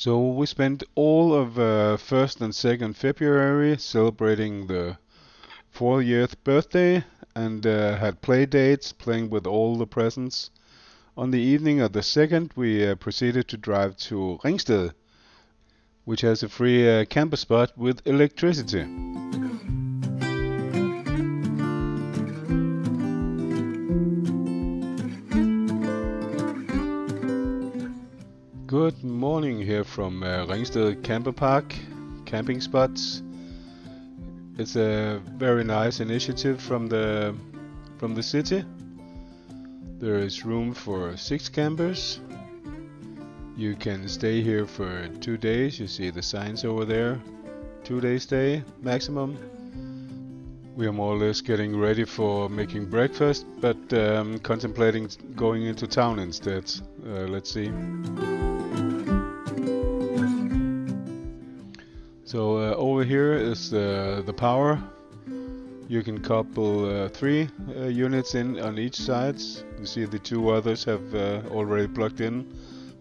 So we spent all of 1st and 2nd February celebrating the 40th birthday and had play dates, playing with all the presents. On the evening of the 2nd, we proceeded to drive to Ringsted, which has a free camper spot with electricity. Good morning here from Ringsted Camper Park, camping spots. It's a very nice initiative from the city. There is room for 6 campers. You can stay here for 2 days. You see the signs over there. 2-day stay maximum. We are more or less getting ready for making breakfast, but contemplating going into town instead. Let's see. So over here is the power. You can couple 3 units in on each side. You see the 2 others have already plugged in,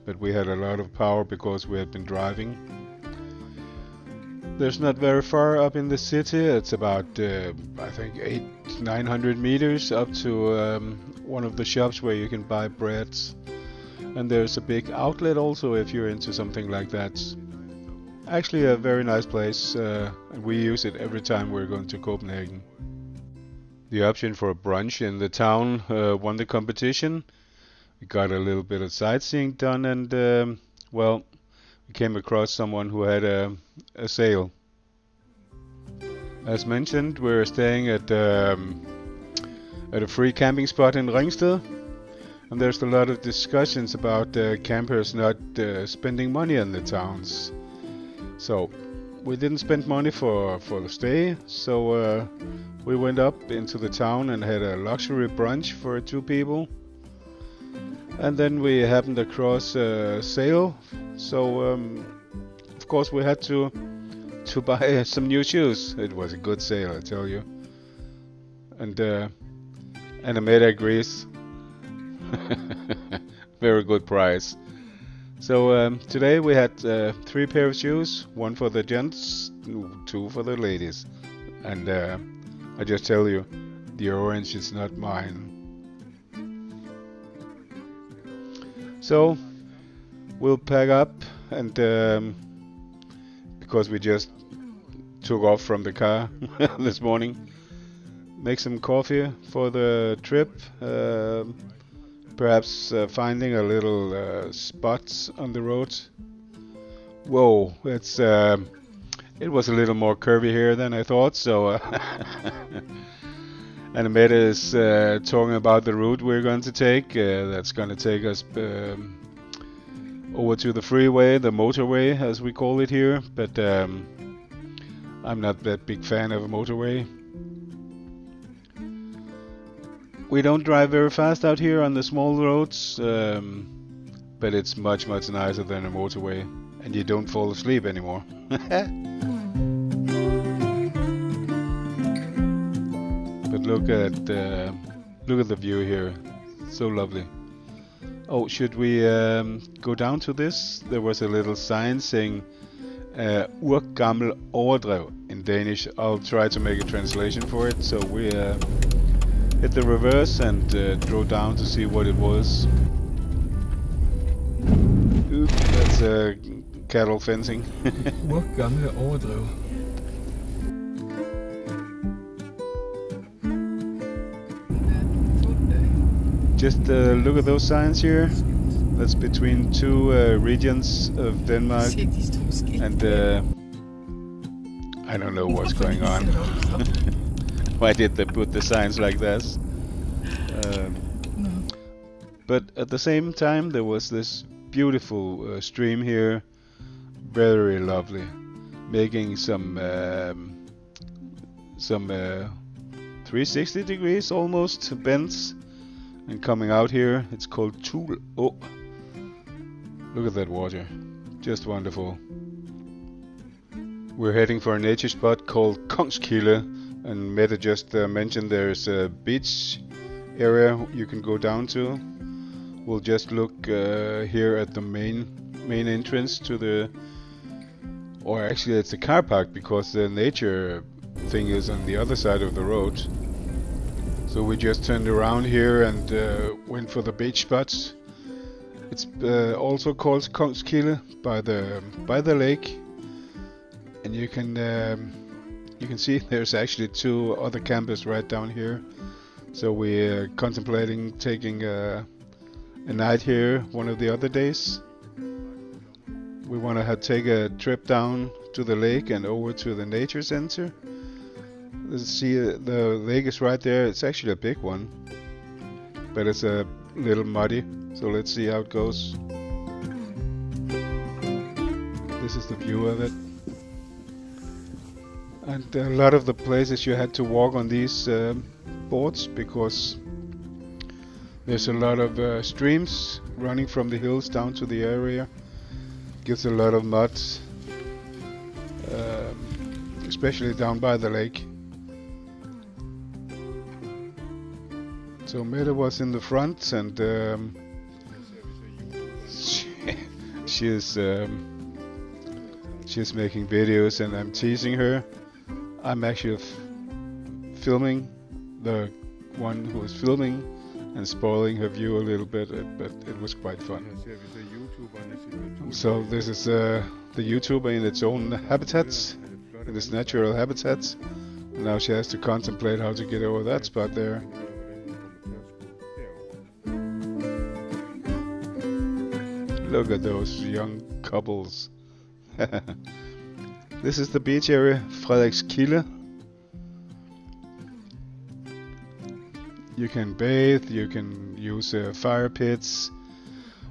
but we had a lot of power because we had been driving. There's not very far up in the city. It's about I think 800-900 meters up to one of the shops where you can buy breads. And there's a big outlet also if you're into something like that. Actually a very nice place, and we use it every time we're going to Copenhagen. The option for a brunch in the town won the competition. We got a little bit of sightseeing done, and well, we came across someone who had a sale. As mentioned, we're staying at a free camping spot in Ringsted, and there's a lot of discussions about campers not spending money in the towns. So we didn't spend money for the stay, so we went up into the town and had a luxury brunch for 2 people. And then we happened across a sale, so of course we had to buy some new shoes. It was a good sale, I tell you. And Amanda agrees. Very good price. So today we had 3 pair of shoes, 1 for the gents, 2 for the ladies. And I just tell you, the orange is not mine. So we'll pack up, and because we just took off from the car this morning, make some coffee for the trip. Perhaps finding a little spots on the road. Whoa, it was a little more curvy here than I thought. So, and Amanda is talking about the route we're going to take. That's going to take us over to the freeway, the motorway, as we call it here. But I'm not that big fan of a motorway. We don't drive very fast out here on the small roads, but it's much nicer than a motorway, and you don't fall asleep anymore. But look at the view here, so lovely. Oh, should we go down to this? There was a little sign saying "Urgammel overdrev" in Danish. I'll try to make a translation for it. So we hit the reverse and drove down to see what it was. Oops, that's cattle fencing. Urgammel overdrev. Just look at those signs here. That's between 2 regions of Denmark, and I don't know what's going on. Why did they put the signs like this? But at the same time, there was this beautiful stream here, very lovely, making some 360 degrees almost bends, and coming out here. It's called Tul. Oh, look at that water, just wonderful. We're heading for a nature spot called Kongskilde, and Mette just mentioned there's a beach area you can go down to. We'll just look here at the main main entrance to the, or actually it's a car park because the nature thing is on the other side of the road. So we just turned around here and went for the beach spots. It's also called Kongskilde by the lake, and you can see there's actually two other campers right down here. So we're contemplating taking a night here one of the other days. We want to take a trip down to the lake and over to the nature center. See, the lake is right there. It's actually a big one, but it's a little muddy. So let's see how it goes. This is the view of it. And a lot of the places you had to walk on these boards because there's a lot of streams running from the hills down to the area. Gives a lot of mud, especially down by the lake. So Mette was in the front, and she's making videos, and I'm teasing her. I'm actually filming the one who is filming and spoiling her view a little bit, but it was quite fun. So this is the YouTuber in its own habitats, in its natural habitats. Now she has to contemplate how to get over that spot there. Look at those young couples. This is the beach area, Kongskilde. You can bathe, you can use fire pits,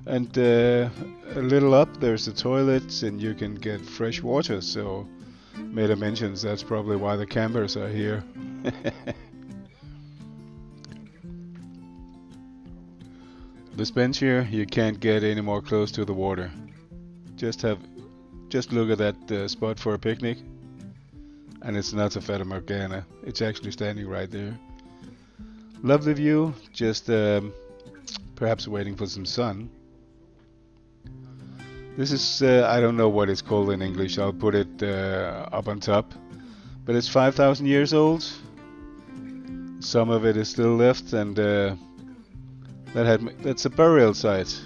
and a little up there's a toilet and you can get fresh water. So Mette mentions that's probably why the campers are here. This bench here, you can't get any more close to the water. Just look at that spot for a picnic, and it's not a Fata Morgana. It's actually standing right there. Lovely view, just perhaps waiting for some sun. This is, I don't know what it's called in English, I'll put it up on top. But it's 5,000 years old. Some of it is still left, and that's a burial site.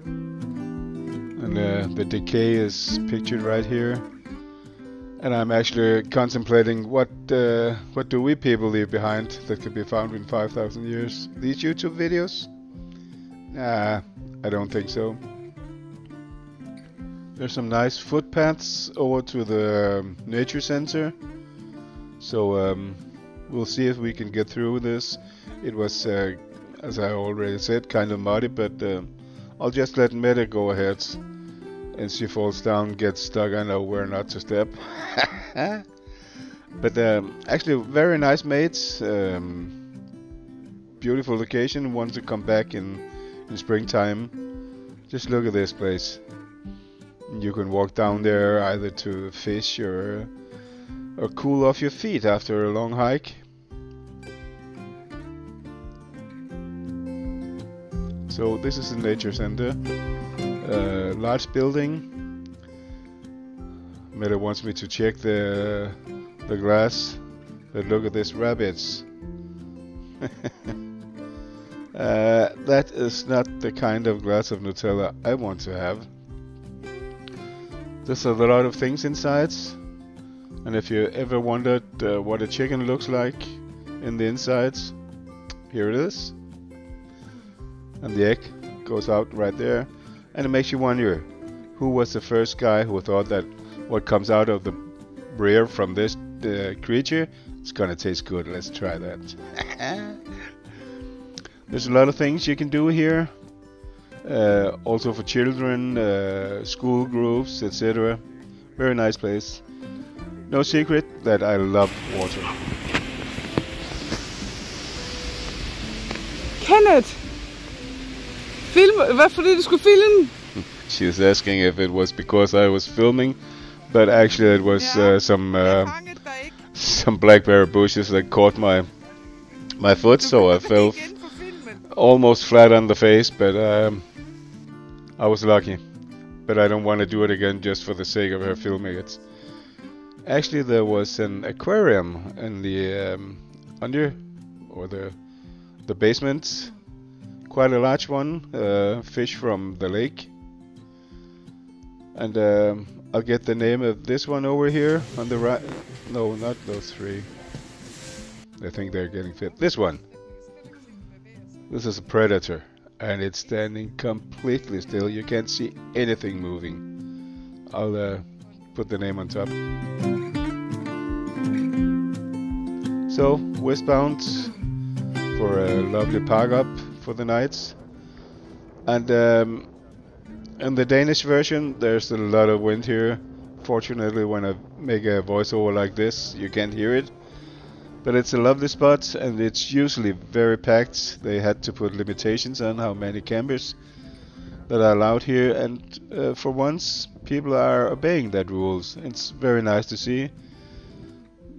And the decay is pictured right here. And I'm actually contemplating what do we people leave behind that could be found in 5,000 years? These YouTube videos? Nah, I don't think so. There's some nice footpaths over to the nature center. So we'll see if we can get through this. It was, as I already said, kind of muddy, but I'll just let Mette go ahead. And she falls down, gets stuck, I know where not to step. But actually very nice mates. Beautiful location, want to come back in springtime. Just look at this place. You can walk down there either to fish or cool off your feet after a long hike. So this is the nature center. Large building. Mette wants me to check the glass, but look at this rabbits. That is not the kind of glass of Nutella I want to have. There's a lot of things inside, and if you ever wondered what a chicken looks like in the insides, here it is. And the egg goes out right there. And it makes you wonder, who was the first guy who thought that what comes out of the rear from this creature, it's gonna taste good, let's try that. There's a lot of things you can do here, also for children, school groups, etc. Very nice place. No secret that I love water. Kenneth! Hvorfor det du skulle filme? She was asking if it was because I was filming, but actually it was some blackberry bushes that caught my foot, so I fell almost flat on the face, but I was lucky. but I don't want to do it again just for the sake of her filming it. Actually, there was an aquarium in the the basement, quite a large one, fish from the lake. And I'll get the name of this one over here on the right. No, not those three. I think they're getting fit. This one. This is a predator, and it's standing completely still. You can't see anything moving. I'll put the name on top. So, westbound for a lovely park up for the night. And in the Danish version, there's a lot of wind here. Fortunately, when I make a voiceover like this, you can't hear it. But it's a lovely spot, and it's usually very packed. They had to put limitations on how many campers that are allowed here, and for once, people are obeying that rules. It's very nice to see.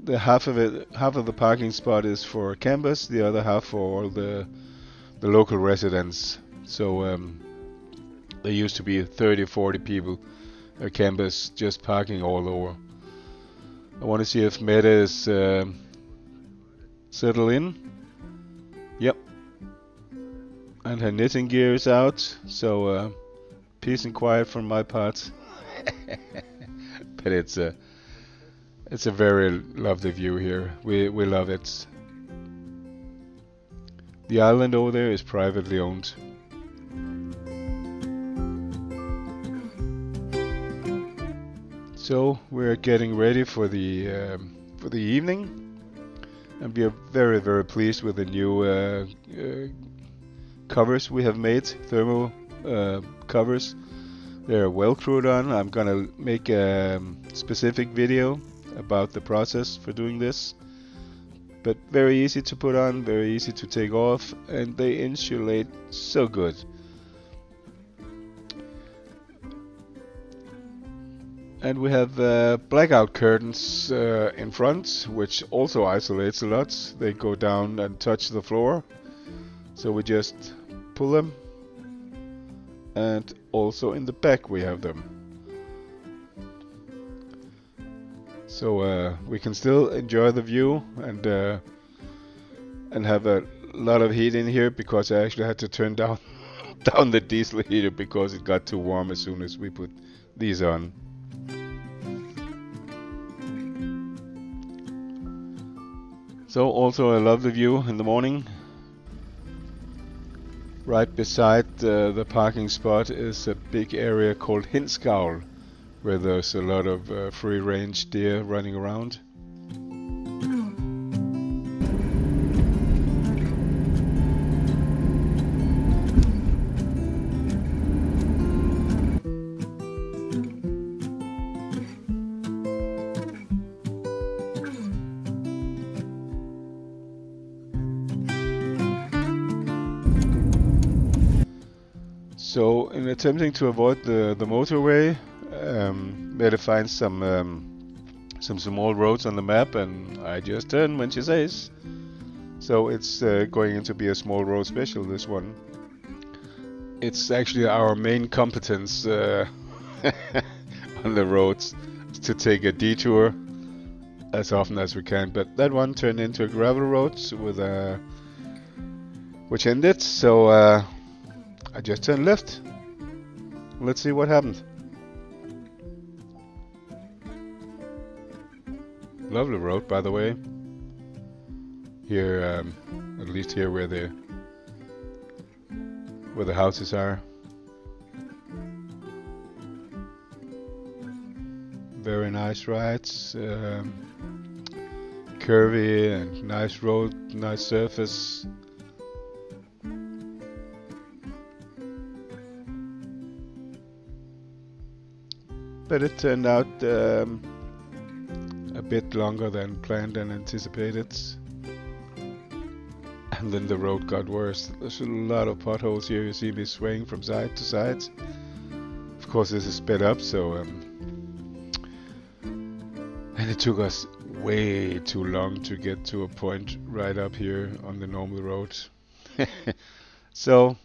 The half of the parking spot is for campers, the other half for all the local residents. So there used to be 30-40 people, campers, just parking all over. I want to see if Mette is settled in. Yep. And her knitting gear is out, so peace and quiet from my part. But it's a very lovely view here. We love it. The island over there is privately owned. So we're getting ready for the evening. And we are very, very pleased with the new covers we have made, thermal covers. They're well crewed on. I'm gonna make a specific video about the process for doing this. But very easy to put on, very easy to take off, and they insulate so good. And we have blackout curtains in front, which also isolates a lot. They go down and touch the floor, so we just pull them. And also in the back we have them, so we can still enjoy the view and have a lot of heat in here, because I actually had to turn down the diesel heater because it got too warm as soon as we put these on. So also a lovely view in the morning. Right beside the parking spot is a big area called Hinskavl, where there's a lot of free-range deer running around. So, in attempting to avoid the motorway, Mette finds some small roads on the map, and I just turn when she says. So it's going to be a small road special, this one. It's actually our main competence on the roads, to take a detour as often as we can. But that one turned into a gravel road with which ended, so I just turned left. Let's see what happened. Lovely road, by the way. Here, at least here where the houses are. Very nice rides. Curvy and nice road, nice surface. But it turned out a bit longer than planned and anticipated. And then the road got worse. There's a lot of potholes here. You see me swaying from side to side. Of course, this is sped up, so and it took us way too long to get to a point right up here on the normal road. So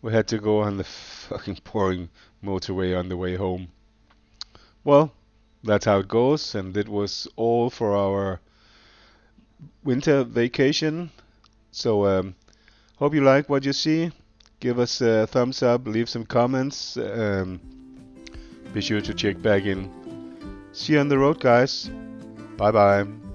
we had to go on the fucking pouring motorway on the way home. Well, that's how it goes, and it was all for our winter vacation. So hope you like what you see. Give us a thumbs up, leave some comments. Be sure to check back in. See you on the road, guys. Bye bye.